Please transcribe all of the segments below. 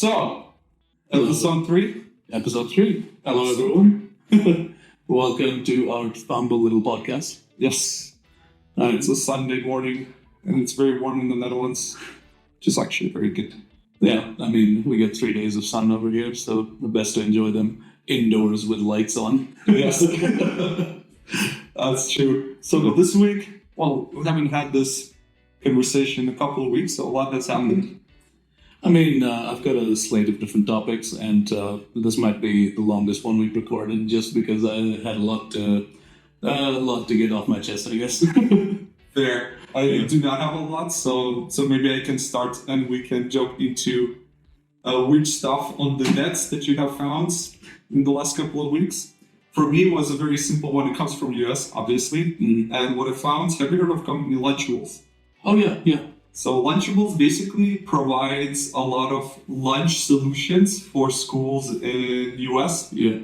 So, episode 3? Episode 3. Hello, everyone. Welcome to our humble little podcast. Yes. It's a Sunday morning, and it's very warm in the Netherlands, which is actually very good. Yeah, I mean, we get 3 days of sun over here, so the best to enjoy them indoors with lights on. Yes. That's true. So this week, we haven't had this conversation in a couple of weeks, so a lot has happened. I mean, I've got a slate of different topics, and this might be the longest one we've recorded, just because I had a lot to get off my chest, I guess. Fair. I do not have a lot, so maybe I can start and we can jump into weird stuff on the nets that you have found in the last couple of weeks. For me, it was a very simple one. It comes from US, obviously. Mm-hmm. And what I found, have you heard of company Lunchables? Oh, yeah. So Lunchables basically provides a lot of lunch solutions for schools in US. Yeah.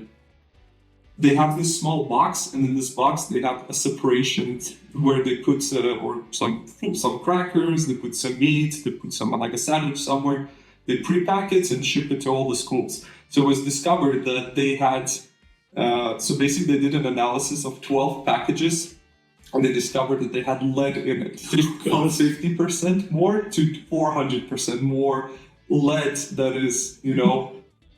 They have this small box, and in this box they have a separation where they put some crackers, they put some meat, they put some like a sandwich somewhere. They pre-pack it and ship it to all the schools. So it was discovered that they had, so basically they did an analysis of 12 packages, and they discovered that they had lead in it. From 50% more to 400% more lead that is,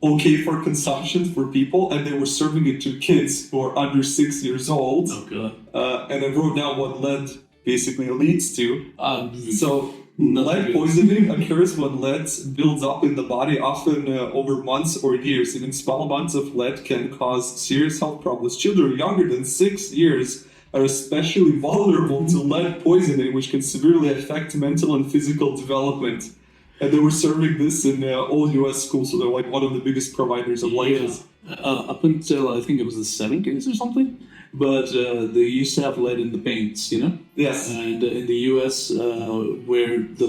okay for consumption for people, and they were serving it to kids who are under 6 years old. Oh, God. And I wrote down what lead basically leads to. So lead good. poisoning occurs when lead builds up in the body, often over months or years. Even small amounts of lead can cause serious health problems. Children younger than 6 years are especially vulnerable to lead poisoning, which can severely affect mental and physical development. And they were serving this in all US schools, so they're like one of the biggest providers of lead. Up until I think it was the 70s or something, but they used to have lead in the paints, Yes. And in the US, where the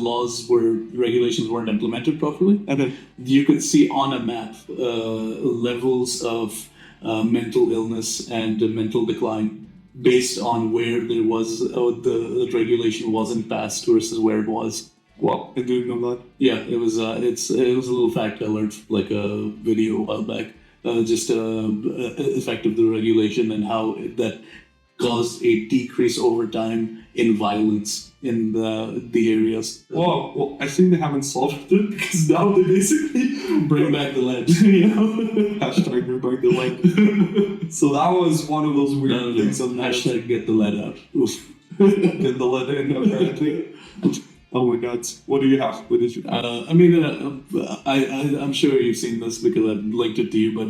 regulations weren't implemented properly, And then, you could see on a map levels of mental illness and mental decline based on where there was the regulation wasn't passed versus where it was. well, I didn't know that. Yeah, it was. It was a little fact I learned like a video a while back. Just effect of the regulation and how that caused a decrease over time in violence in the areas. Well, I think they haven't solved it because now they basically Bring back the lead. Hashtag bring back the lead. So that was one of those weird things on that. Hashtag get the lead out. Get the lead in, apparently. Oh my God! What do you have? What did you? I'm sure you've seen this because I've linked it to you. But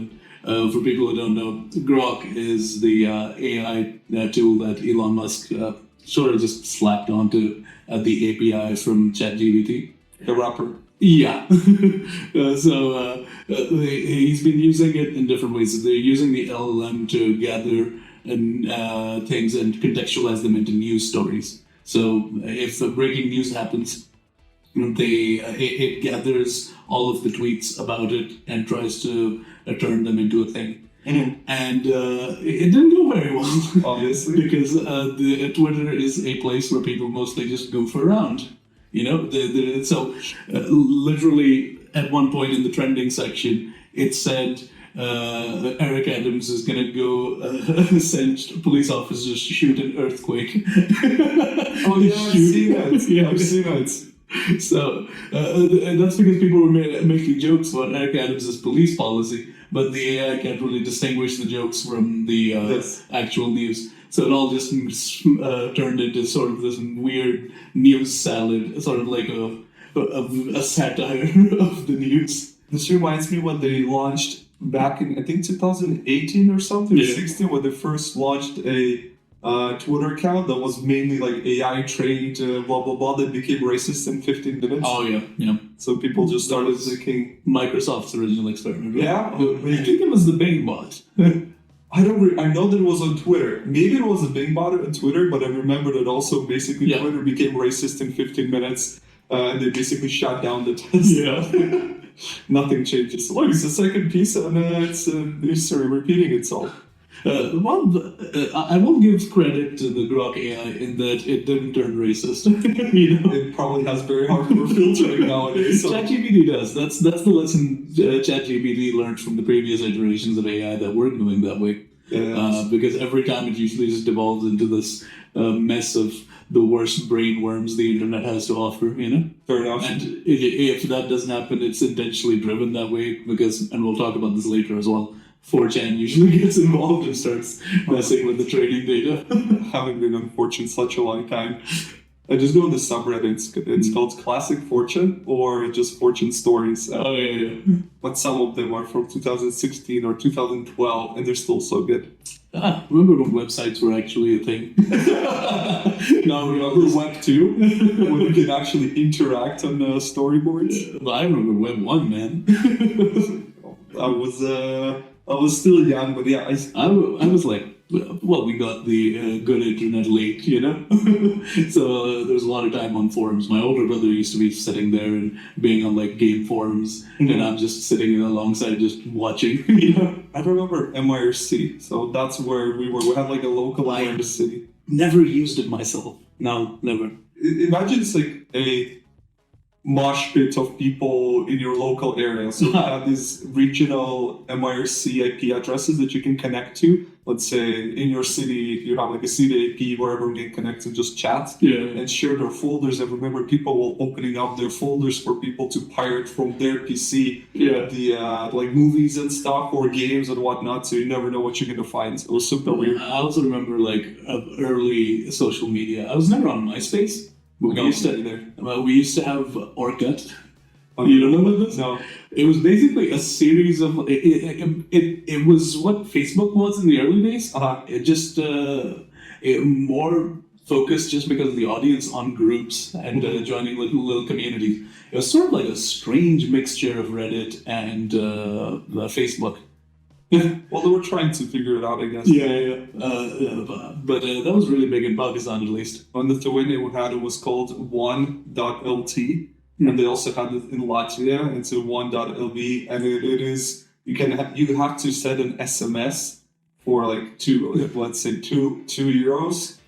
for people who don't know, Grok is the AI tool that Elon Musk sort of just slapped onto the API from ChatGPT. The rapper. Yeah. So he's been using it in different ways. They're using the LLM to gather things and contextualize them into news stories. So if breaking news happens, it gathers all of the tweets about it and tries to turn them into a thing. Mm-hmm. And it didn't go very well, obviously, because Twitter is a place where people mostly just goof around. So literally at one point in the trending section, it said Eric Adams is going to go send police officers to shoot an earthquake. Oh yeah, I've seen that. Yeah. I've seen that. So that's because people were making jokes about Eric Adams' police policy, but the AI can't really distinguish the jokes from the actual news. So it all just turned into sort of this weird news salad, sort of like a satire of the news. This reminds me when they launched back in, I think, 2018 or something, or 16, when they first launched a Twitter account that was mainly like AI trained, blah, blah, blah, that became racist in 15 minutes. Oh, yeah. So people just started thinking... Microsoft's original experiment. Right? Yeah? I think it was the Bing bot. I know that it was on Twitter. Maybe it was a Bing bot on Twitter, but I remember that also basically Twitter became racist in 15 minutes. And they basically shut down the test. Yeah. Nothing changes. Look, it's the second piece, and it's history repeating itself. I will give credit to the Grok AI in that it didn't turn racist. It probably has very hardcore filtering nowadays. So. ChatGPT does. That's the lesson ChatGPT learned from the previous iterations of AI that weren't going that way. Because every time it usually just devolves into this mess of the worst brain worms the internet has to offer, Fair enough. And if that doesn't happen, it's intentionally driven that way because, and we'll talk about this later as well, 4chan usually gets involved and starts messing with the training data. Having been on 4chan such a long time, I just go on the subreddits. It's called Classic 4chan or just 4chan Stories. But some of them are from 2016 or 2012 and they're still so good. Remember when websites were actually a thing? Now remember Web 2? When you can actually interact on storyboards? I remember Web 1, man. I was still young, but yeah. I was like, well, we got the good internet late, So there was a lot of time on forums. My older brother used to be sitting there and being on like game forums, and I'm just sitting alongside just watching. I remember MIRC, so that's where we were. We had like a local MIRC. Never used it myself. No, never. Imagine it's like a mosh pit of people in your local area. So you have these regional MIRC IP addresses that you can connect to. Let's say in your city, you have like a city IP where everyone can connect and just chat and share their folders. And remember, people will opening up their folders for people to pirate from their PC the like movies and stuff or games and whatnot. So you never know what you're gonna find. It was super weird. I also remember like early social media. I was never on MySpace. We used to have Orkut. You don't know this? No. It was basically a series of... It was what Facebook was in the early days. It just... more focused just because of the audience on groups and joining little communities. It was sort of like a strange mixture of Reddit and Facebook. Well, they were trying to figure it out, I guess. But that was really big in Pakistan, at least. On the Lithuania we had, it was called 1.lt, and they also had it in Latvia, and so 1.lv, and it is you have to send an SMS for like let's say two euros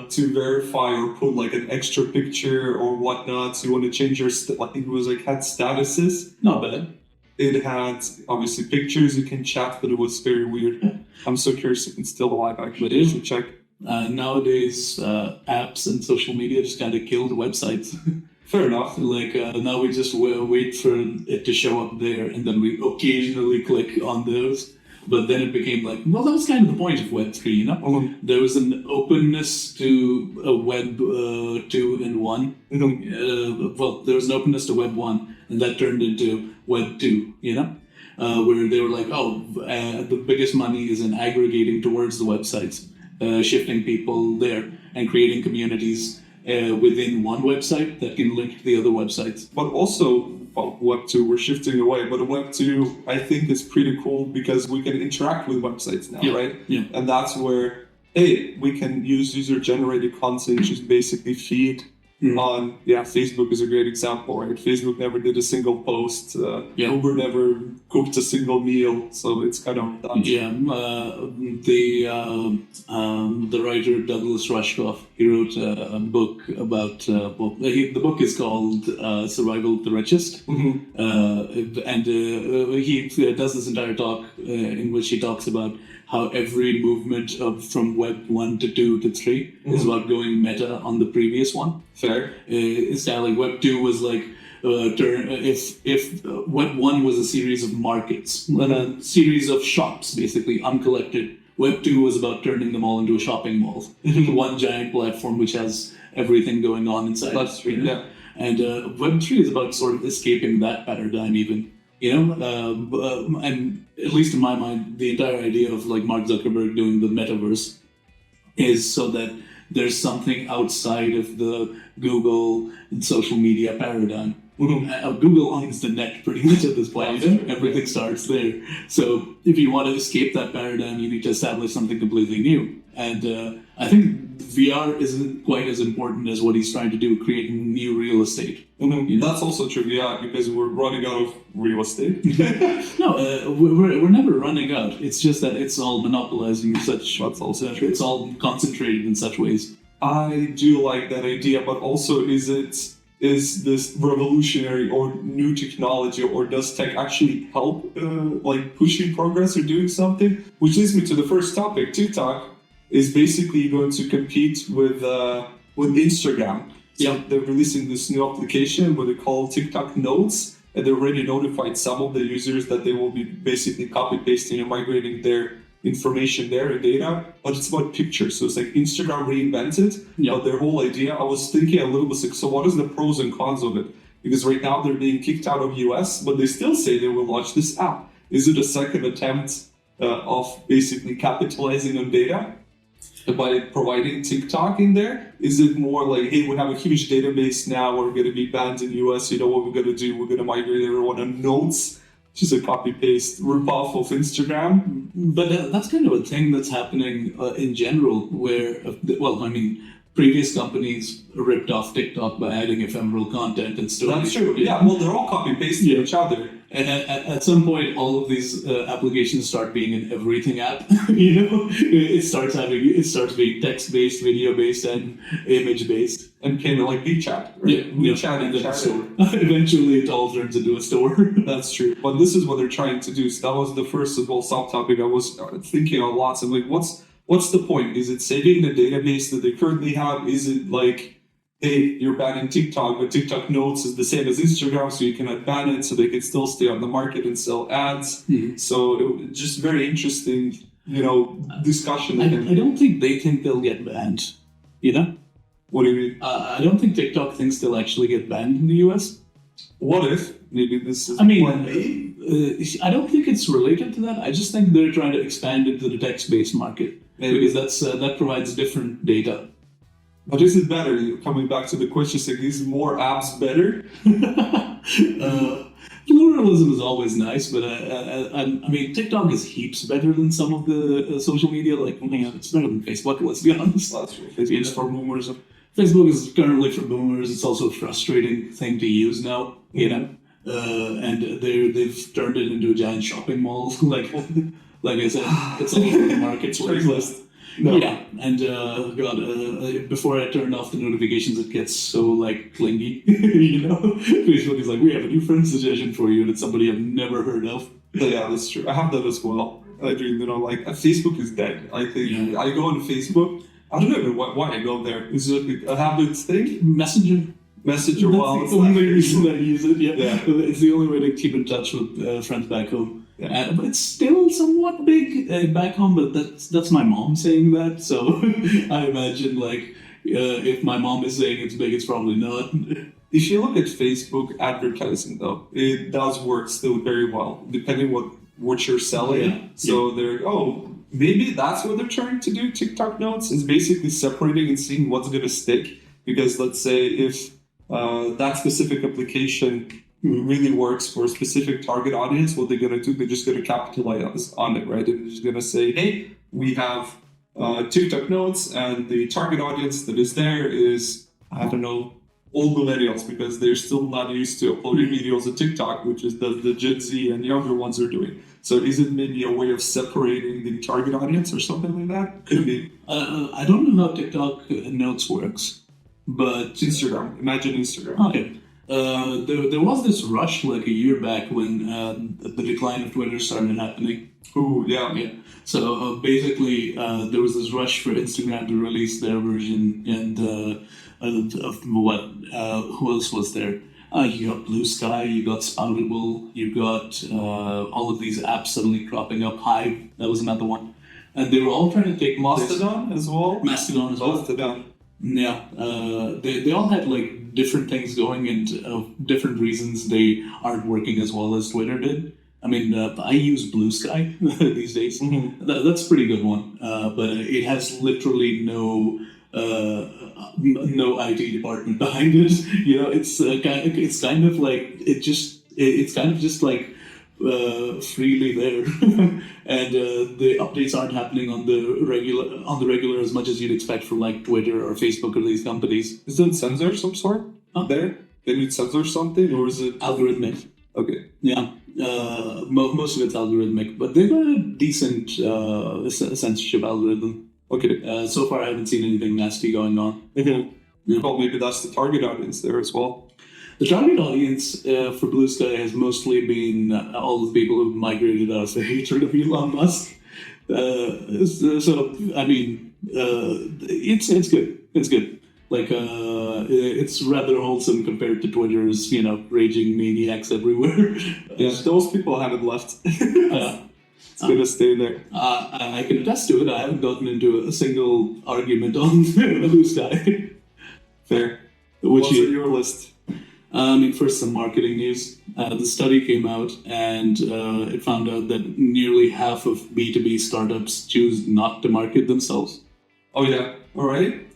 to verify or put like an extra picture or whatnot. So you want to change your it was like had statuses. Not bad. It had obviously pictures you can chat, but it was very weird. I'm so curious if it's still alive. Actually, you should check. Nowadays, apps and social media just kind of killed websites. Fair enough. Like now we just wait for it to show up there, and then we occasionally click on those. But then it became like, well, that was kind of the point of Web3, There was an openness to Web 2 and 1. Well, there was an openness to Web 1, and that turned into Web 2, where they were like, the biggest money is in aggregating towards the websites, shifting people there, and creating communities within one website that can link to the other websites. But also, Web 2, we're shifting away, but Web 2, I think, is pretty cool because we can interact with websites now, right? Yeah. And that's where, we can use user-generated content, just basically feed on, Facebook is a great example, right? Facebook never did a single post, Uber never cooked a single meal, so it's kind of done. The writer Douglas Rushkoff, he wrote a book about, the book is called Survival of the Richest, and he does this entire talk in which he talks about how every movement from Web 1 to 2 to 3 is about going meta on the previous one. Fair. It's kind of like Web 2 was like, if Web 1 was a series of markets, a series of shops, basically, uncollected, Web 2 was about turning them all into a shopping mall. One giant platform which has everything going on inside. That's true, yeah. And Web 3 is about sort of escaping that paradigm even. And at least in my mind, the entire idea of like Mark Zuckerberg doing the Metaverse is so that there's something outside of the Google and social media paradigm. Google owns the net pretty much at this point. Everything starts there. So if you want to escape that paradigm, you need to establish something completely new. And I think VR isn't quite as important as what he's trying to do, creating new real estate. Mm-hmm. That's also true, yeah, because we're running out of real estate. No, we're never running out. It's just that it's all monopolizing such. That's also true. It's all concentrated in such ways. I do like that idea, but also is this revolutionary or new technology, or does tech actually help like pushing progress or doing something? Which leads me to the first topic. TikTok is basically going to compete with Instagram. So they're releasing this new application what they call TikTok Notes, and they already notified some of the users that they will be basically copy pasting and migrating their information there and data, but it's about pictures. So it's like Instagram reinvented, but their whole idea, I was thinking a little bit like, so what is the pros and cons of it? Because right now they're being kicked out of US, but they still say they will launch this app. Is it a second attempt of basically capitalizing on data by providing TikTok in there? Is it more like, hey, we have a huge database now, we're going to be banned in US, you know what we're going to do? We're going to migrate everyone on Notes, just a copy-paste ripoff of Instagram. But that's kind of a thing that's happening in general, where, previous companies ripped off TikTok by adding ephemeral content and stories. That's true. Yeah, well, they're all copy-pasting each other. And at some point, all of these applications start being an everything app. It starts being text-based, video-based, and image-based. And kind of like WeChat, right? WeChat and the store. Eventually, it all turns into a store. That's true. But this is what they're trying to do. So that was the first subtopic I was thinking a lot. So I'm like, what's the point? Is it saving the database that they currently have? Is it like, hey, you're banning TikTok, but TikTok Notes is the same as Instagram, so you cannot ban it, so they can still stay on the market and sell ads. Mm-hmm. So it just very interesting, discussion. I don't think they think they'll get banned. What do you mean? I don't think TikTok thinks they'll actually get banned in the US. What if? Maybe this is plan A? I don't think it's related to that. I just think they're trying to expand into the text-based market. Maybe. Because that provides different data. But is it better? Coming back to the question, is more apps better? Pluralism is always nice, but TikTok is heaps better than some of the social media. It's better than Facebook, let's be honest. That's true. Facebook is for boomers. Facebook is currently for boomers. It's also a frustrating thing to use now, and they've turned it into a giant shopping mall. Like I said, it's a marketplace. No. Yeah, and before I turn off the notifications, it gets so clingy. Facebook is like, we have a new friend suggestion for you, and it's somebody I've never heard of. Yeah, that's true. I have that as well. I do. Facebook is dead. I think I go on Facebook. I don't know why I go there. Is it a habit thing? Messenger. Well, that's the only reason I use it. Yeah. It's the only way to keep in touch with friends back home. Yeah. But it's still somewhat big back home, but that's my mom saying that. So I imagine if my mom is saying it's big, it's probably not. If you look at Facebook advertising, though, it does work still very well, depending what you're selling. Yeah. So maybe that's what they're trying to do. TikTok Notes is basically separating and seeing what's going to stick. Because let's say if that specific application really works for a specific target audience, what they're going to do, they're just going to capitalize on it, right? And they're just going to say, hey, we have TikTok Notes, and the target audience that is there is, I don't know, old millennials, because they're still not used to uploading videos on TikTok, which is the Gen Z and younger ones are doing. So is it maybe a way of separating the target audience or something like that? Could be. I don't know how TikTok Notes works, but Instagram. Imagine Instagram. Okay. There was this rush a year back when the decline of Twitter started happening. Oh, yeah. So basically, there was this rush for Instagram to release their version, and who else was there? You got Blue Sky, you got Spoutable, you got all of these apps suddenly cropping up. Hive, that was another one. And they were all trying to take Mastodon as well. Mastodon. Yeah, they all had different things going, and different reasons they aren't working as well as Twitter did. I mean, I use Blue Sky these days. Mm-hmm. That's a pretty good one, but it has literally no IT department behind it. It's kind of like freely there, and the updates aren't happening on the regular as much as you'd expect from like Twitter or Facebook or these companies. Is it censor some sort there? Can you censor something, or is it Algorithmic. okay? Yeah, most of it's algorithmic, but they've got a decent censorship algorithm. Okay. So far, I haven't seen anything nasty going on. Mm-hmm. Well, maybe that's the target audience there as well. The target audience for Blue Sky has mostly been all the people who've migrated out of the hatred of Elon Musk. I mean, it's good. It's good. Like, it's rather wholesome compared to Twitter's, raging maniacs everywhere. Yeah, those people haven't left. It's gonna stay there. I can attest to it. I haven't gotten into a single argument on Blue Sky. Fair. Which What's on your list? First, some marketing news. The study came out, and it found out that nearly half of B2B startups choose not to market themselves. Oh, yeah. All right.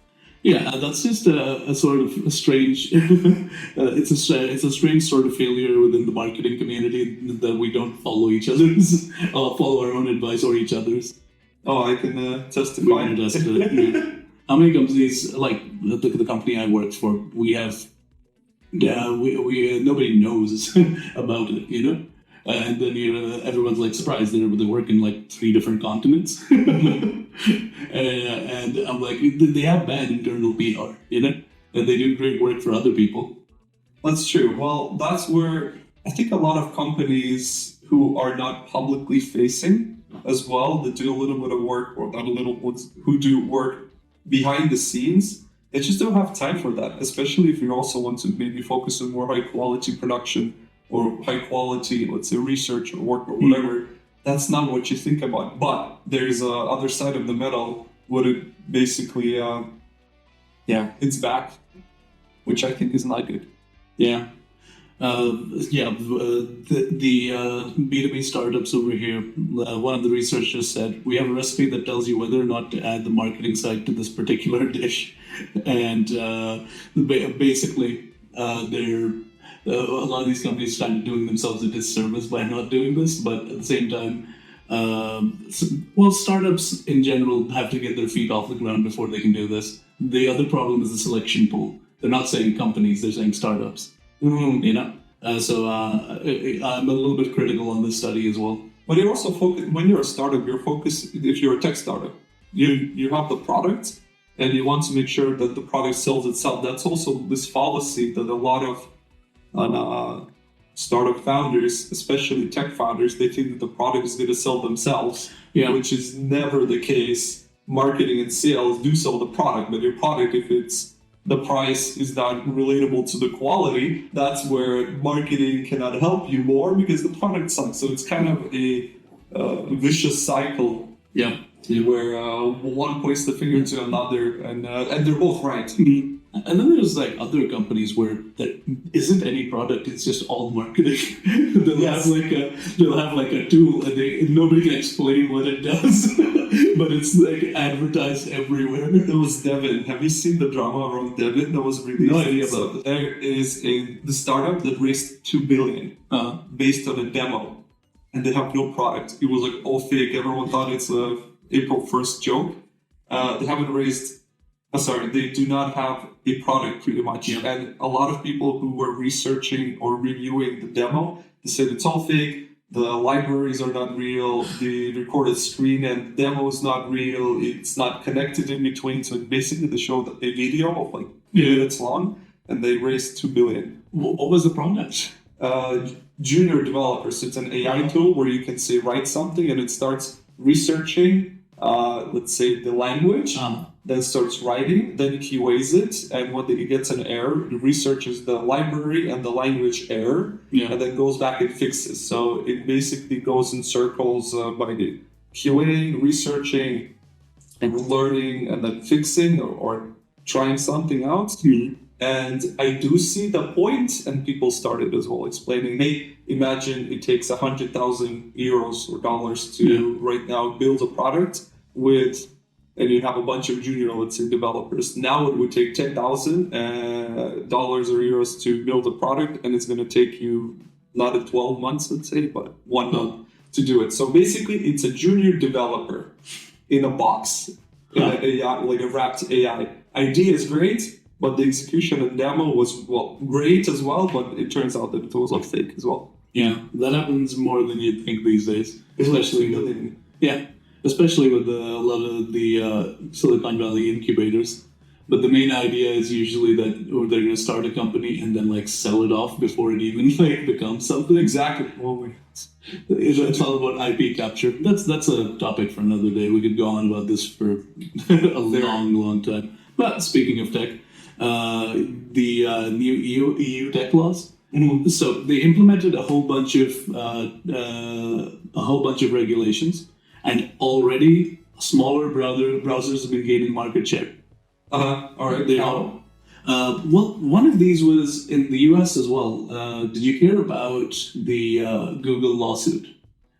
Yeah, that's just a sort of a strange. It's a strange sort of failure within the marketing community that we don't follow each other's, follow our own advice or each other's. Oh, I can testify. How many companies, like the company I work for, we have. Yeah, we nobody knows about it, and then everyone's like surprised they work in like 3 different continents, and I'm like, they have bad internal PR, and they do great work for other people. That's true. Well, that's where I think a lot of companies who are not publicly facing as well, that do a little bit of work, or not a little, who do work behind the scenes. They just don't have time for that, especially if you also want to maybe focus on more high quality production or high quality, let's say, research or work or whatever. That's not what you think about. But there's a other side of the medal where it basically, it's back, which I think is not good. Yeah. The B2B startups over here, one of the researchers said, we have a recipe that tells you whether or not to add the marketing side to this particular dish. And basically, a lot of these companies started doing themselves a disservice by not doing this, but at the same time, startups in general have to get their feet off the ground before they can do this. The other problem is the selection pool. They're not saying companies, they're saying startups. Mm-hmm. So I'm a little bit critical on this study as well. But you're also when you're a startup, you're focused, if you're a tech startup, you have the product and you want to make sure that the product sells itself. That's also this fallacy that a lot of startup founders, especially tech founders, they think that the product is going to sell themselves, which is never the case. Marketing and sales do sell the product, but your product, if the price is not relatable to the quality, that's where marketing cannot help you more because the product sucks. So it's kind of a vicious cycle. Yeah. Where one points the finger to another, and they're both right. Mm-hmm. And then there's like other companies where there isn't any product; it's just all marketing. They'll have like a tool, and nobody can explain what it does, but it's like advertised everywhere. There was Devon. Have you seen the drama around Devon that was released? No idea about it. There is the startup that raised $2 billion based on a demo, and they have no product. It was like all fake. Everyone thought it's a April 1st joke. They haven't raised. They do not have a product pretty much. Yeah. And a lot of people who were researching or reviewing the demo, they said it's all fake. The libraries are not real. The recorded screen and demo is not real. It's not connected in between. So basically they showed a video of like 2 minutes long, and they raised $2 billion. What was the product? Junior developers. It's an AI tool where you can say write something and it starts researching, let's say, the language. Then starts writing, then QAs it, and when it gets an error, it researches the library and the language error, and then goes back and fixes. So it basically goes in circles by the QAing, researching, and learning, and then fixing or trying something out. Mm-hmm. And I do see the point, and people started as well explaining, hey, imagine it takes 100,000 euros or dollars to right now build a product and you have a bunch of junior, let's say, developers. Now it would take $10,000 or euros to build a product, and it's going to take you not at 12 months, let's say, but 1 month to do it. So basically, it's a junior developer in a box, in an AI, like a wrapped AI. Idea is great, but the execution and demo was, well, great as well, but it turns out that it was like fake as well. Yeah, that happens more than you'd think these days, especially with, especially with a lot of the Silicon Valley incubators. But the main idea is usually that they're going to start a company and then like sell it off before it even like becomes something. Exactly. It's all about IP capture. That's a topic for another day. We could go on about this for a long time. But speaking of tech, the new EU tech laws. Mm-hmm. So they implemented a whole bunch of regulations, and already smaller browsers have been gaining market share. All right. Well, one of these was in the US as well. Did you hear about the Google lawsuit?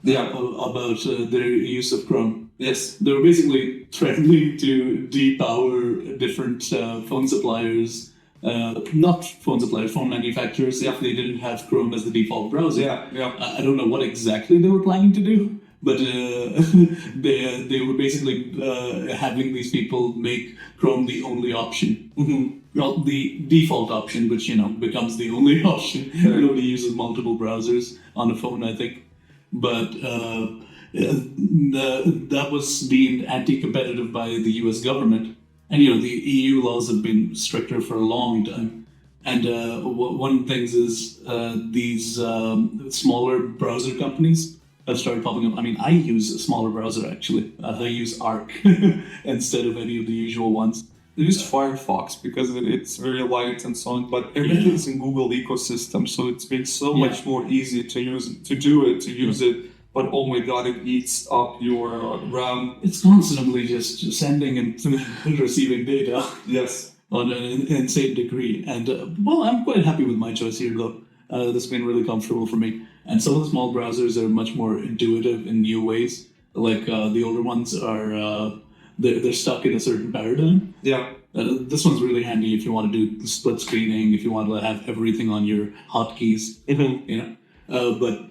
Yeah. About their use of Chrome? Yes. They were basically threatening to depower different phone suppliers. Not phone suppliers, phone manufacturers, if they didn't have Chrome as the default browser. Yeah. I don't know what exactly they were planning to do, but they were basically having these people make Chrome the only option. Mm-hmm. Not the default option, which becomes the only option. Nobody uses multiple browsers on a phone, I think. But that was deemed anti-competitive by the US government. And the EU laws have been stricter for a long time. And one of the things is these smaller browser companies have started popping up. I mean, I use a smaller browser actually. I use Arc instead of any of the usual ones. I used Firefox because it's very light and so on, but everything's in Google ecosystem, so it's been so much more easy to use it. But oh my god, it eats up your RAM. It's constantly just sending and receiving data. Yes. On an insane degree. And I'm quite happy with my choice here though. This has been really comfortable for me. And some of the small browsers are much more intuitive in new ways. Like the older ones are, they're stuck in a certain paradigm. Yeah. This one's really handy if you want to do split screening, if you want to have everything on your hotkeys. Mm-hmm. But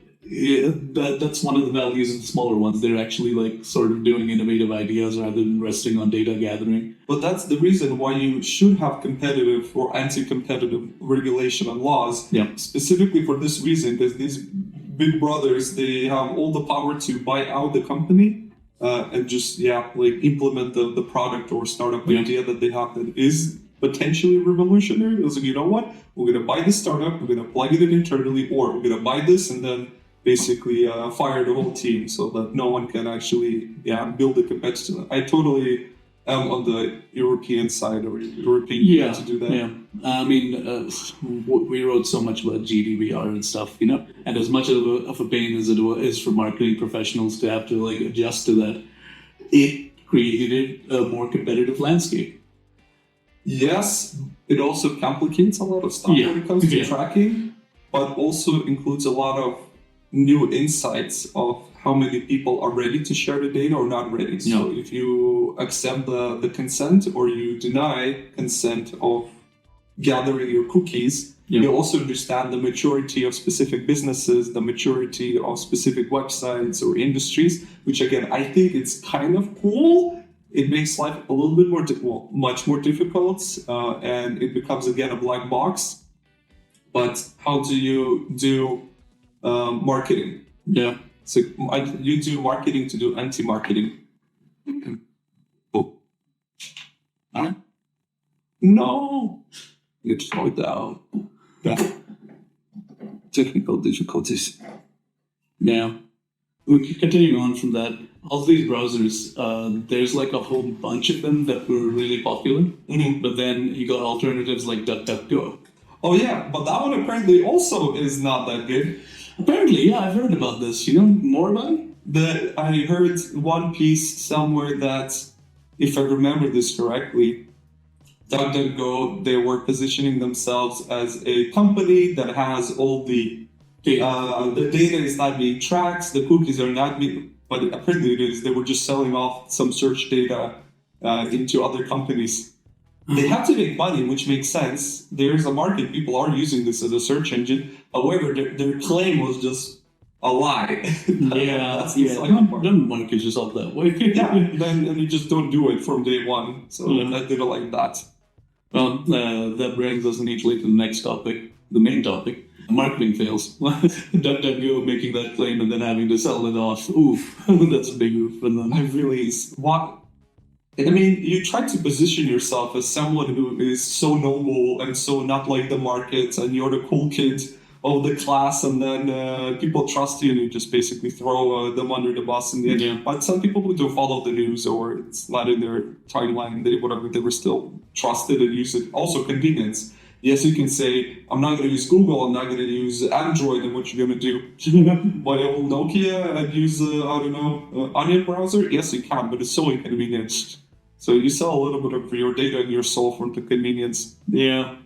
that's one of the values of the smaller ones. They're actually like sort of doing innovative ideas rather than resting on data gathering. But that's the reason why you should have competitive or anti-competitive regulation and laws. Yeah. Specifically for this reason, because these big brothers, they have all the power to buy out the company and just implement the product or startup idea that they have that is potentially revolutionary. It's like, you know what? We're going to buy this startup, we're going to plug it in internally, or we're going to buy this and then basically fire the whole team so that no one can actually build a competitor. I totally am on the European side or European to do that. Yeah. I mean, we wrote so much about GDPR and stuff, and as much of a pain as it is for marketing professionals to have to adjust to that, it created a more competitive landscape. Yes, it also complicates a lot of stuff when it comes to tracking, but also includes a lot of new insights of how many people are ready to share the data or not ready. So if you accept the consent or you deny consent of gathering your cookies, you also understand the maturity of specific businesses, the maturity of specific websites or industries, which again, I think it's kind of cool. It makes life a little bit much more difficult, and it becomes again a black box. But how do you do marketing? Yeah. So you do marketing to do anti-marketing. Oh. Huh? No. You throw it out. Technical difficulties. Yeah. Continuing on from that, all these browsers, there's a whole bunch of them that were really popular. Mm-hmm. But then you got alternatives like DuckDuckGo. Oh yeah, but that one apparently also is not that good. Apparently, yeah, I've heard about this. You know more about it? I heard one piece somewhere that, if I remember this correctly, DuckDuckGo, they were positioning themselves as a company that has all the data is not being tracked, the cookies are not being, but apparently it is. They were just selling off some search data into other companies. They have to make money, which makes sense. There's a market. People are using this as a search engine. However, their claim was just a lie. That's the second part. Don't market yourself that way. And you just don't do it from day one. So I didn't like that. Well, that brings us neatly to the next topic, the main topic. Marketing fails. DuckDuckGo making that claim and then having to sell it off. Oof, that's a big oof. And then I really what. I mean, you try to position yourself as someone who is so noble and so not like the market, and you're the cool kid of the class, and then people trust you, and you just basically throw them under the bus in the end. Yeah. But some people who don't follow the news, or it's not in their timeline, they were still trusted and use it. Also, convenience. Yes, you can say, I'm not going to use Google, I'm not going to use Android, and what you're going to do? Buy a old Nokia and use, Onion browser? Yes, you can, but it's so inconvenient. So you sell a little bit of your data and your soul for the convenience. Yeah.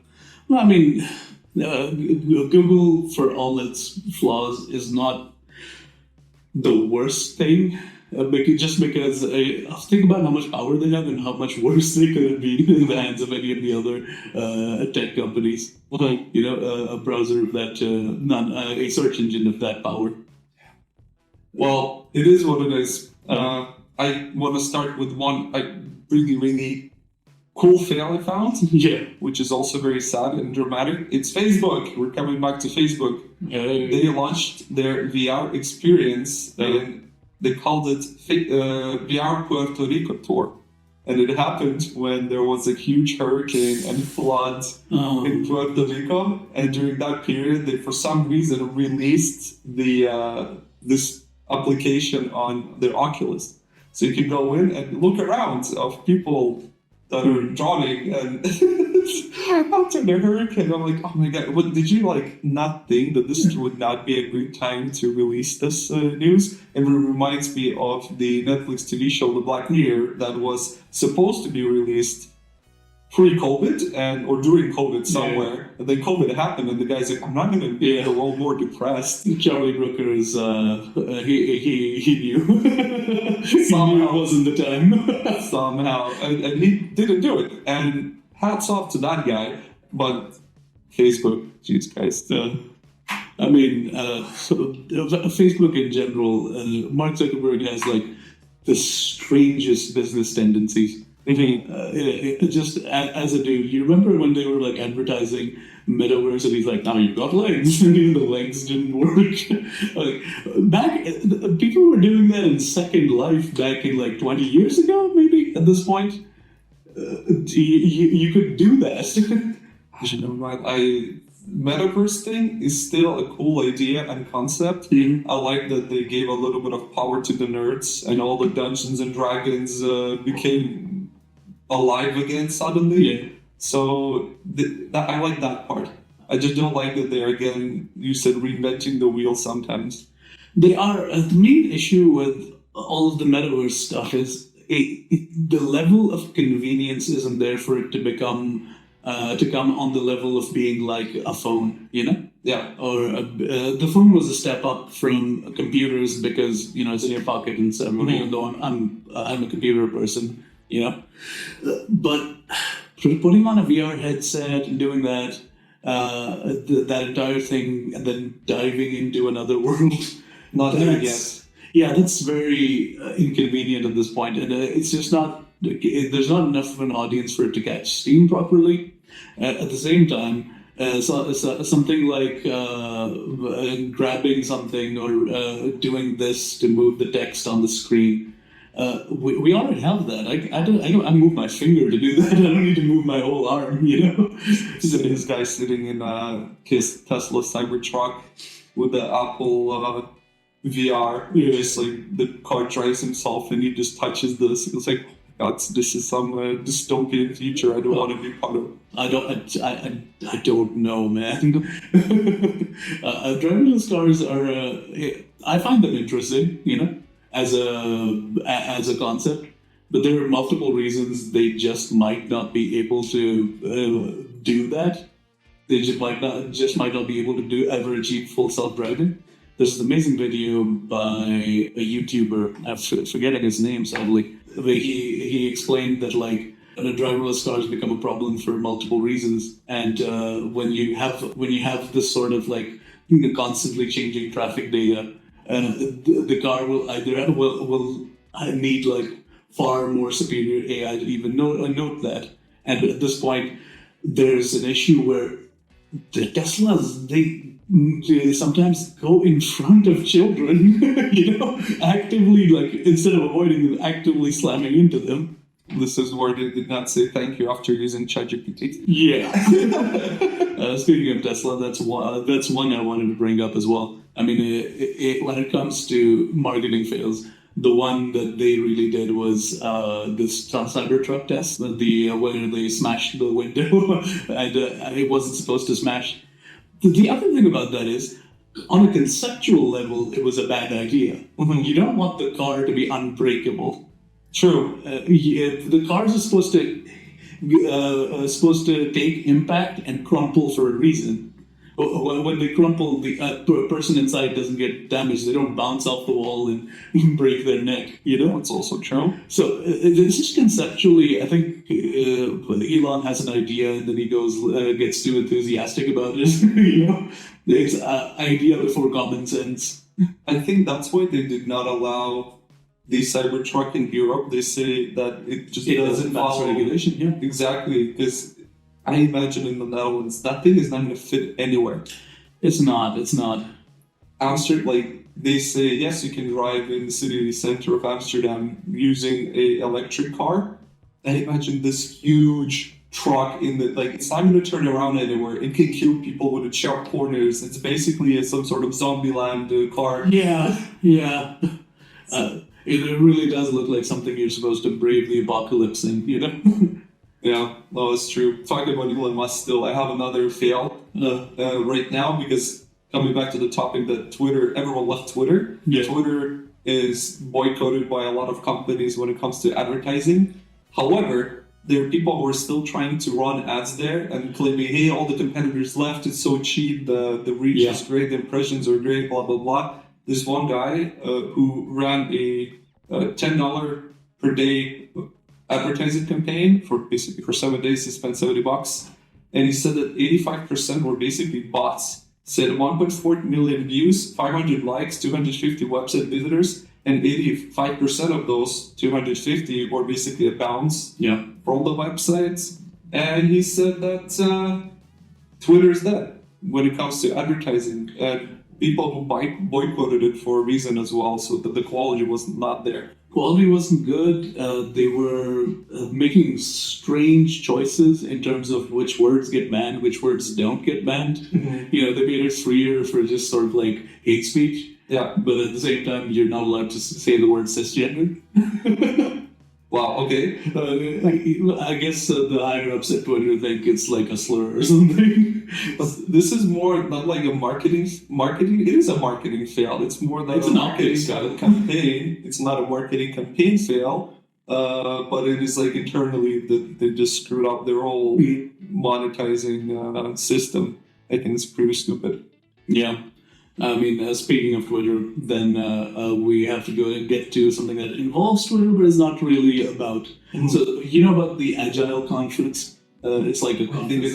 Well, I mean, Google, for all its flaws, is not the worst thing. Because think about how much power they have and how much worse they could be in the hands of any of the other tech companies. Okay. A browser of that, a search engine of that power. Well, it is what it is. I want to start with one really, really cool fail I found. Yeah. Which is also very sad and dramatic. It's Facebook. We're coming back to Facebook. They launched their VR experience and they called it VR Puerto Rico tour. And it happened when there was a huge hurricane and flood in Puerto Rico. And during that period, they for some reason released this application on their Oculus. So you can go in and look around of people that are drowning and after the hurricane. I'm like, oh my god, did you not think that this would not be a good time to release this news? And it reminds me of the Netflix TV show The Black Mirror that was supposed to be released pre-COVID or during COVID somewhere. And then COVID happened and the guy's like, I'm not going to make the world more depressed. Charlie Brooker is, he knew. Somehow wasn't the time. Somehow. And he didn't do it. And hats off to that guy. But Facebook, jeez Christ. I mean, Facebook in general, Mark Zuckerberg has the strangest business tendencies. Just as a dude, you remember when they were advertising Metaverse and he's like, now you've got legs, and even the legs didn't work. Back, people were doing that in Second Life back in 20 years ago, maybe at this point. You could do that. Never mind. Metaverse thing is still a cool idea and concept. I like that they gave a little bit of power to the nerds and all the Dungeons and Dragons became alive again suddenly. Yeah. So I like that part. I just don't like that they're again, you said, reinventing the wheel sometimes. They are. The main issue with all of the Metaverse stuff is the level of convenience isn't there for it to come on the level of being like a phone, Yeah. Or the phone was a step up from computers because it's in your pocket and stuff. Even though I'm a computer person, but putting on a VR headset and doing that entire thing and then diving into another world, not there yet. Yeah, that's very inconvenient at this point, and it's just not. There's not enough of an audience for it to catch steam properly. At the same time, something like grabbing something or doing this to move the text on the screen. We already have that. I move my finger to do that. I don't need to move my whole arm. So this guy sitting in his Tesla Cybertruck with the Apple VR. Just the car drives himself and he just touches this. It's like, God, this is some dystopian future I don't want to be part of. I don't know, man. Driverless cars are. I find them interesting, as a concept, but there are multiple reasons they just might not be able to do that. They just might not be able to ever achieve full self-driving. There's an amazing video by a YouTuber, I'm forgetting his name sadly, where he explained that driverless cars become a problem for multiple reasons. And when you have this sort of like constantly changing traffic data, the car will either will need like far more superior AI to even note that. And at this point, there's an issue where the Teslas they sometimes go in front of children, actively, like instead of avoiding them, actively slamming into them. This is where they did not say thank you after using ChatGPT. Yeah. Speaking of Tesla, that's one I wanted to bring up as well. I mean, when it comes to marketing fails, the one that they really did was this Cybertruck test, where they smashed the window, and it wasn't supposed to smash. The other thing about that is, on a conceptual level, it was a bad idea. Mm-hmm. You don't want the car to be unbreakable. True. The cars are supposed to take impact and crumple for a reason. When they crumple, the person inside doesn't get damaged. They don't bounce off the wall and break their neck. It's also true. So it's just conceptually, I think Elon has an idea and then he gets too enthusiastic about it. There's idea before common sense. I think that's why they did not allow the Cybertruck in Europe. They say that it doesn't follow regulation. Yeah, exactly, because I imagine in the Netherlands that thing is not going to fit anywhere. It's not. Amsterdam, like they say, yes, you can drive in the city center of Amsterdam using a electric car. And imagine this huge truck it's not going to turn around anywhere. It can kill people with its sharp corners. It's basically some sort of zombie land car. Yeah. It really does look like something you're supposed to brave the apocalypse in, Yeah, no, it's true. Talking about Elon Musk still, I have another fail right now, because coming back to the topic that everyone left Twitter. Yeah. Twitter is boycotted by a lot of companies when it comes to advertising. However, there are people who are still trying to run ads there and claiming, hey, all the competitors left, it's so cheap, the reach is great, the impressions are great, blah, blah, blah. This one guy who ran a $10 per day advertising campaign for 7 days. He spent $70, and he said that 85% were basically bots. Said 1.4 million views, 500 likes, 250 website visitors, and 85% of those 250 were basically a bounce from the websites. And he said that Twitter is dead when it comes to advertising, and people who boycotted it for a reason as well, so that the quality was not there. Quality wasn't good. They were making strange choices in terms of which words get banned, which words don't get banned. Mm-hmm. They made it freer for just sort of like hate speech. Yeah. But at the same time, you're not allowed to say the word cisgender. Wow, okay. I guess the higher-ups at Twitter think it's like a slur or something. But this is more not like a marketing. It is a marketing fail. It's more like a marketing campaign. It's not a marketing campaign fail, but it is like internally that they just screwed up their whole monetizing system. I think it's pretty stupid. Yeah. I mean, speaking of Twitter, then we have to go and get to something that involves Twitter, but is not really about. Mm-hmm. So, about the Agile Conference? It's like a conference.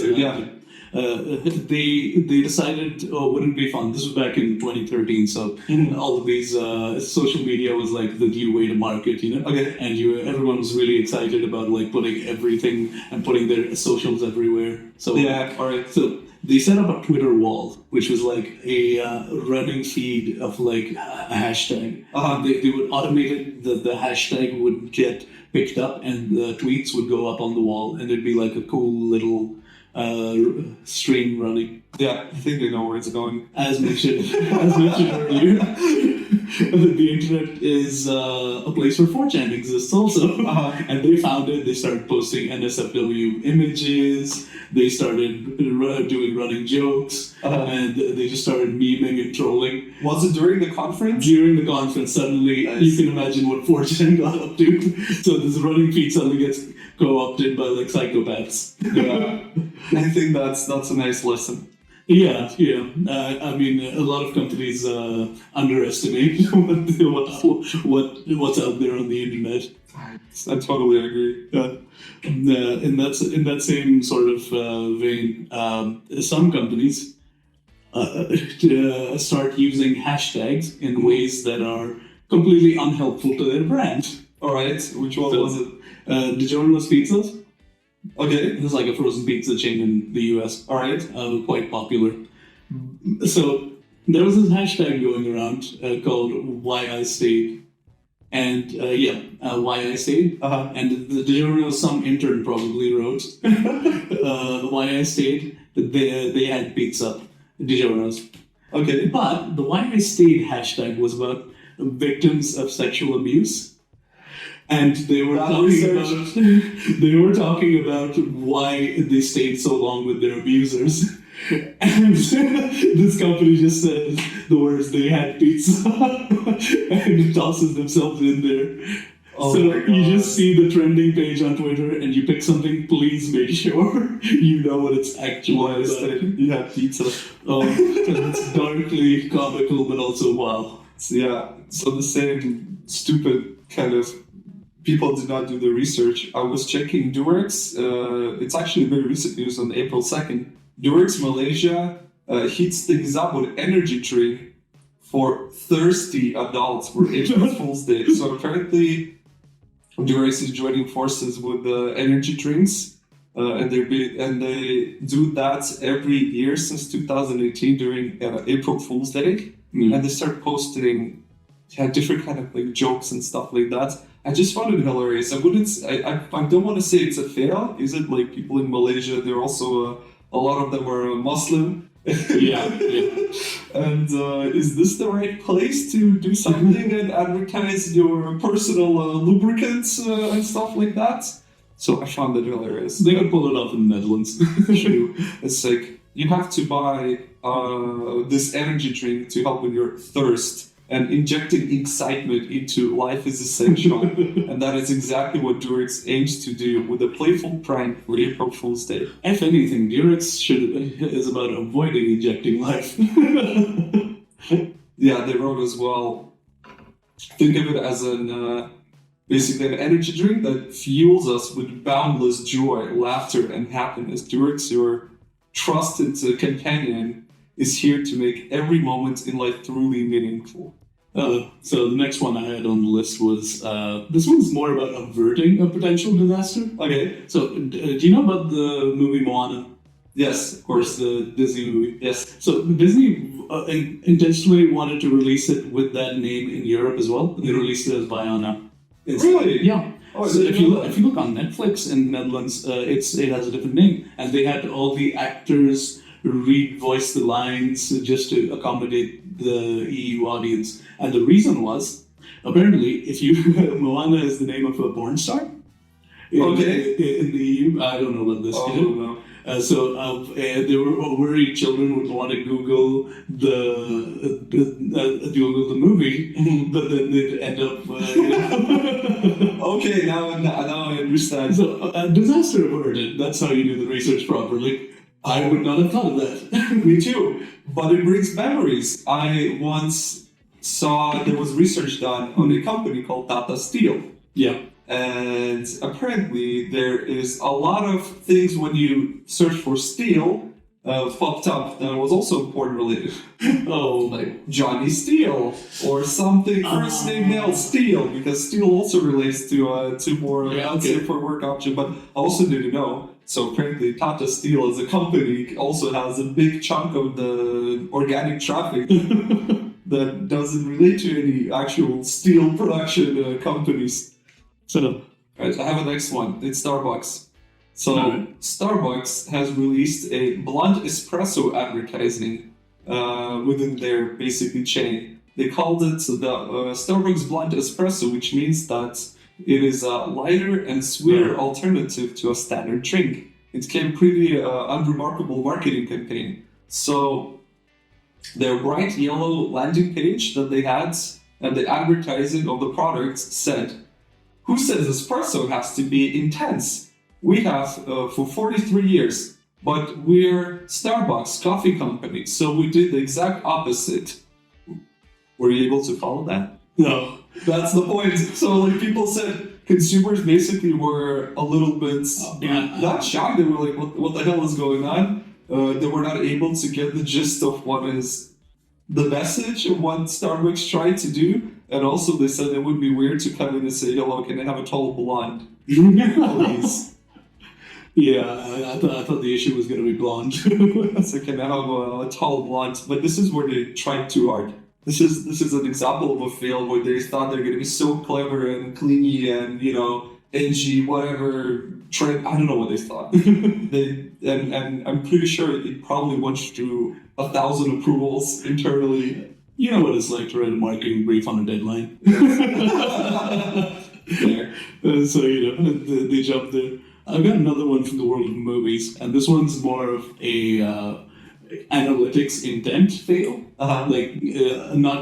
They decided, wouldn't it be fun? This was back in 2013, so all of these social media was like the new way to market, Okay. And everyone was really excited about like putting everything and putting their socials everywhere. So all right. So they set up a Twitter wall, which was like a running feed of like a hashtag. They would automate it, the hashtag would get picked up and the tweets would go up on the wall, and it'd be like a cool little stream running. Yeah, I think they know where it's going. As mentioned earlier, the internet is a place where 4chan exists also. And they found it. They started posting NSFW images. They started doing running jokes. And they just started memeing and trolling. Was it during the conference? During the conference, suddenly, you can imagine what 4chan got up to. So this running feed suddenly gets co-opted by like psychopaths. Yeah, I think that's a nice lesson. Yeah. I mean, a lot of companies underestimate what's out there on the internet. I totally agree. In that same sort of vein, some companies start using hashtags in ways that are completely unhelpful to their brand. All right, which one was it? DiGiorno's Pizzas. Okay. It's like a frozen pizza chain in the US. All right. Quite popular. So there was this hashtag going around called Why I Stayed. And Why I Stayed. Uh-huh. And the DiGiorno, some intern probably wrote Why I Stayed. They had pizza, DiGiorno's. Okay. But the Why I Stayed hashtag was about victims of sexual abuse. And they were talking about why they stayed so long with their abusers. And this company just says the words "they had pizza" and tosses themselves in there. Oh so my God. You just see the trending page on Twitter, and you pick something. Please make sure you know what it's actually about. You have pizza. It's darkly comical, but also wow. So the same stupid kind of people did not do the research. I was checking Durex. It's actually very recent news on April 2nd. Durex Malaysia heats things up with energy drink for thirsty adults for April Fool's Day. So apparently Durex is joining forces with energy drinks. And they do that every year since 2018 during April Fool's Day. And they start posting different kind of like jokes and stuff like that. I just found it hilarious. I don't want to say it's a fail. Is it like people in Malaysia? They're also a lot of them are Muslim. Yeah. And is this the right place to do something and advertise your personal lubricants and stuff like that? So I found it hilarious. They could pull it off in the Netherlands. True. It's like you have to buy this energy drink to help with your thirst. And injecting excitement into life is essential. And that is exactly what Durex aims to do with a playful prank for April Fool's Day. If anything, Durex is about avoiding injecting life. Yeah, they wrote as well. Think of it as basically an energy drink that fuels us with boundless joy, laughter, and happiness. Durex, your trusted companion, is here to make every moment in life truly meaningful. So the next one I had on the list was, this one's more about averting a potential disaster. Okay. So do you know about the movie Moana? Yes, of course. The Disney movie. Yes. So Disney intentionally wanted to release it with that name in Europe as well. They released it as Moana. Really? Yeah. Oh, so if you look on Netflix in the Netherlands, it has a different name, and they had all the actors voice the lines just to accommodate the EU audience. And the reason was, apparently, Moana is the name of a porn star. In the EU. I don't know about this. No. They were worried children would want to Google the movie, but then they'd end up. Okay, now I understand. So disaster averted. That's how you do the research properly. I would not have thought of that. Me too. But it brings memories. I once saw there was research done on a company called Tata Steel. Yeah. And apparently there is a lot of things when you search for steel popped up that was also porn related. Like Johnny Steele or something first name now Steele, because steel also relates to more for work option. But I also didn't know. So apparently Tata Steel as a company also has a big chunk of the organic traffic that doesn't relate to any actual steel production companies. So, right, I have a next one. It's Starbucks. So Starbucks has released a Blunt Espresso advertising within their basically chain. They called it the Starbucks Blunt Espresso, which means that it is a lighter and sweeter alternative to a standard drink. It came pretty unremarkable marketing campaign. So their bright yellow landing page that they had and the advertising of the products said, "Who says espresso has to be intense? We have, for 43 years, but we're Starbucks coffee company, so we did the exact opposite. Were you able to follow that? No. That's the point. So like people said, consumers basically were a little bit not shocked. They were like, what the hell is going on? They were not able to get the gist of what is the message of what Starbucks tried to do. And also they said it would be weird to come in and say, hello, can I have a tall blonde? Please. Yeah, I thought the issue was going to be blonde. So can I have a tall blonde? But this is where they tried too hard. This is an example of a fail where they thought they're going to be so clever and clingy and, edgy, whatever, trend. I don't know what they thought. And I'm pretty sure it probably went through 1,000 approvals internally. You know what it's like to write a marketing brief on a deadline. There. So, they jumped there. I've got another one from the world of movies, and this one's more of a analytics intent fail. Not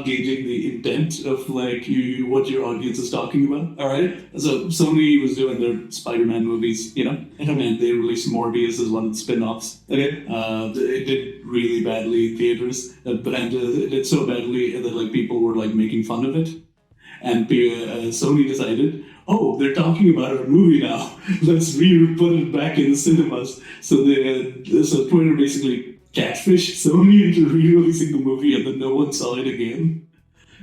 gauging the intent of what your audience is talking about. All right. So Sony was doing their Spider-Man movies, and they released Morbius as one of the spin-offs. Okay. It did really badly in theaters, and it did so badly that people were making fun of it, and Sony decided, oh, they're talking about our movie now. Let's put it back in the cinemas. So Twitter basically catfished Sony into re-releasing the movie, and then no one saw it again.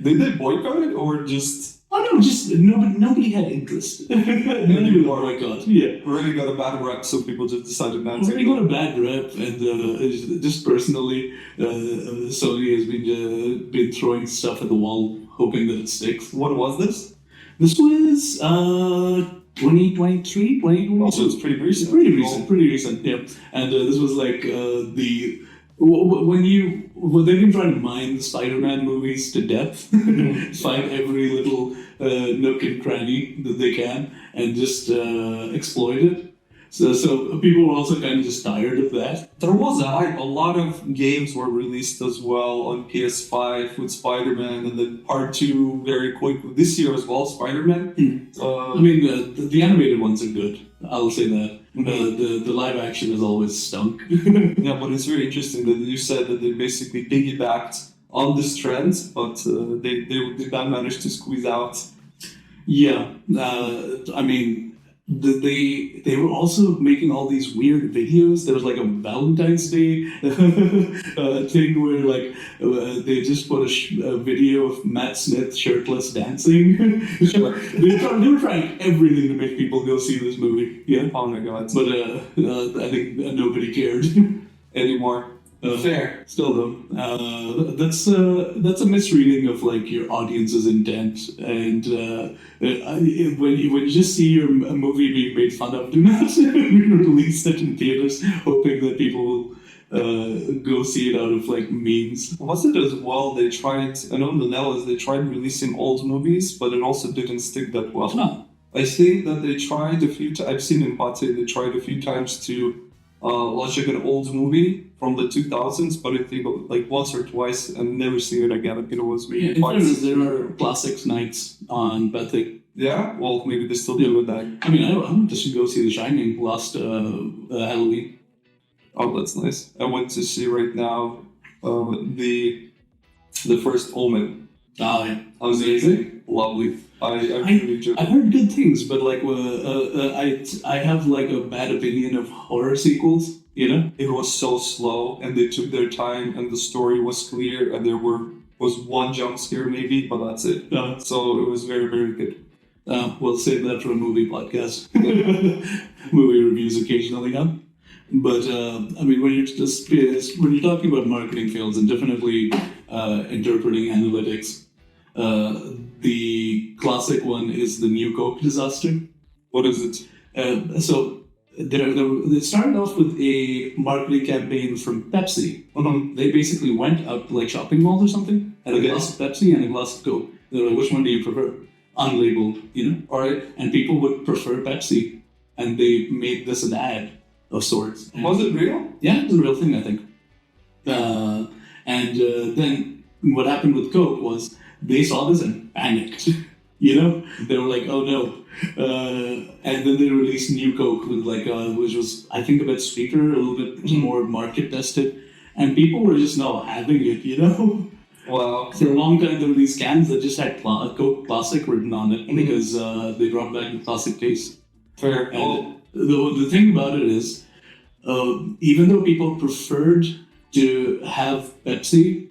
Did they boycott it or just? Oh no, just nobody had interest. Nobody boycott. Yeah, already got a bad rep, so people just decided not to. Already got a bad rep, and just personally, Sony has been throwing stuff at the wall, hoping that it sticks. What was this? This was 2023, 2020. Oh, so it's pretty recent. Pretty recent, yeah. And this was when they've been trying to mine the Spider-Man movies to death, find every little nook and cranny that they can, and just exploit it. So people were also kind of just tired of that. There was a hype. A lot of games were released as well on PS5 with Spider-Man, and then Part 2 very quickly. This year as well, Spider-Man. The animated ones are good. I'll say that. The live action has always stunk. Yeah, but it's very interesting that you said that they basically piggybacked on this trend, but they did not manage to squeeze out. Yeah, they were also making all these weird videos. There was a Valentine's Day thing where they just put a video of Matt Smith shirtless dancing. They were trying everything to make people go see this movie. Yeah. Oh my god. But I think nobody cared anymore. Fair. Still though, that's a misreading of your audience's intent, and when you just see a movie being made fun of, do not release it in theaters, hoping that people will go see it out of memes. Was it as well? They tried. I know the Netherlands. They tried releasing old movies, but it also didn't stick that well. No. I think that they tried a few times. I've seen in Pate, they tried a few times to launch an old movie from the 2000s, but I think once or twice and never seen it again. I think it was really there are classics nights on Pate. Yeah, well, maybe they still do with that. I went to go see The Shining last Halloween. Oh, that's nice. I went to see right now the first Omen. Oh yeah, how was it? Lovely. I really enjoyed it. I heard good things, but I have a bad opinion of horror sequels. It was so slow, and they took their time, and the story was clear, and there was one jump scare maybe, but that's it. So it was very, very good. We'll save that for a movie podcast. Movie reviews occasionally, huh? But when you're talking about marketing fails and definitely interpreting analytics, the classic one is the New Coke disaster. What is it? So they started off with a marketing campaign from Pepsi. They basically went up shopping malls or something, had a glass of Pepsi and a glass of Coke. They were like, which one do you prefer? Unlabeled, All right, and people would prefer Pepsi, and they made this an ad of sorts. Was it real? Yeah, it was a real thing, I think. And then what happened with Coke was they saw this and panicked. You know, they were like, oh no. And then they released New Coke with like, which was, I think, a bit sweeter, a little bit more market tested. And people were just now having it, you know? Wow. For a long time, there were these cans that just had Coke Classic written on it because they brought back the classic taste. Fair. And the thing about it is, even though people preferred to have Pepsi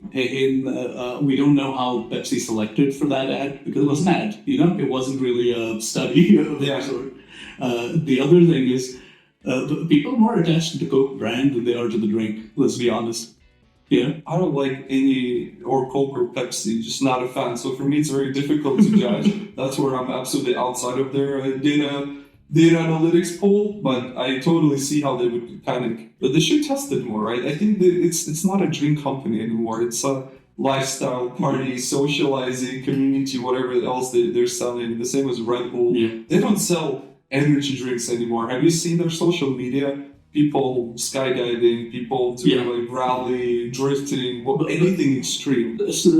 we don't know how Pepsi selected for that ad because it was an ad, you know, it wasn't really a study of any sort. The other thing is, people are more attached to the Coke brand than they are to the drink. Let's be honest. Yeah, I don't like any or Coke or Pepsi. Just not a fan. So for me, it's very difficult to judge. That's where I'm absolutely outside of their data analytics pool, but I totally see how they would panic. But they should test it more, right? I think that it's not a drink company anymore. It's a lifestyle, party, socializing, community, whatever else they're selling. The same as Red Bull. Yeah. They don't sell energy drinks anymore. Have you seen their social media? People skydiving, people doing like rally, drifting, anything extreme. So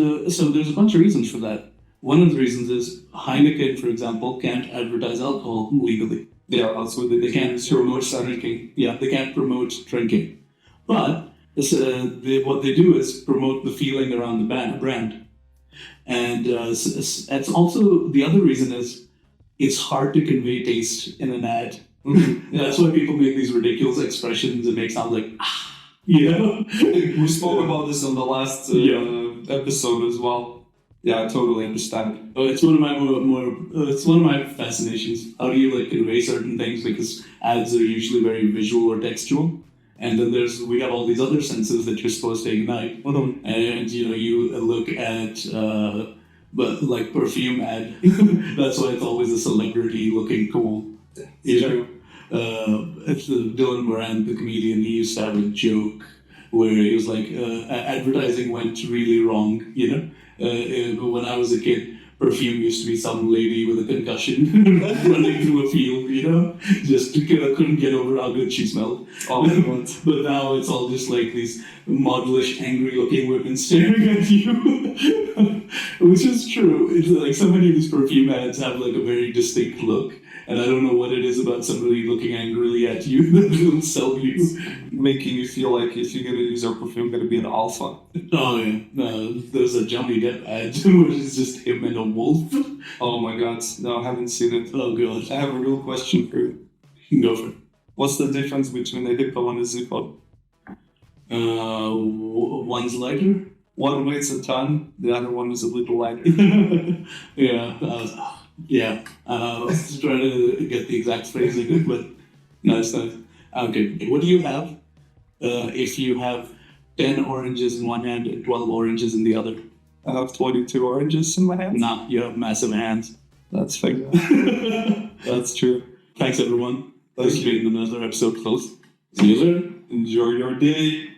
there's a bunch of reasons for that. One of the reasons is Heineken, for example, can't advertise alcohol legally. Yeah, that's what They can't promote drinking. Yeah, they can't promote drinking. But what they do is promote the feeling around the brand. And it's also, the other reason is it's hard to convey taste in an ad. That's why people make these ridiculous expressions and make sounds like, you know? We spoke about this on the last episode as well. Yeah, I totally understand. It's one of my it's one of my fascinations. How do you like convey certain things? Because ads are usually very visual or textual, and then we have all these other senses that you're supposed to ignite. And you know, you look at but like perfume ad. That's why it's always a celebrity looking cool. True. It's Dylan Moran, the comedian. He used to have a joke where he was like, advertising went really wrong, you know. When I was a kid, perfume used to be some lady with a concussion running through a field, you know, just couldn't get over how good she smelled. But now it's all just like these modelish, angry-looking women staring at you, which is true. It's like so many of these perfume ads have like a very distinct look. And I don't know what it is about somebody looking angrily at you that will sell you. Making you feel like if you're going to use our perfume, you're going to be an alpha. Oh, yeah. There's a Johnny Depp ad where it's just him and a wolf. Oh my god. No, I haven't seen it. Oh, God. I have a real question for you. Go for it. What's the difference between a hippo and a zippo? One's lighter. One weighs a ton, the other one is a little lighter. Yeah. Yeah, I was trying to get the exact phrasing, but no, it's not. Okay, what do you have if you have 10 oranges in one hand and 12 oranges in the other? I have 22 oranges in my hands. Nah, you have massive hands. That's fake. That's true. Thanks, everyone. This has been another episode close. See you later. Enjoy your day.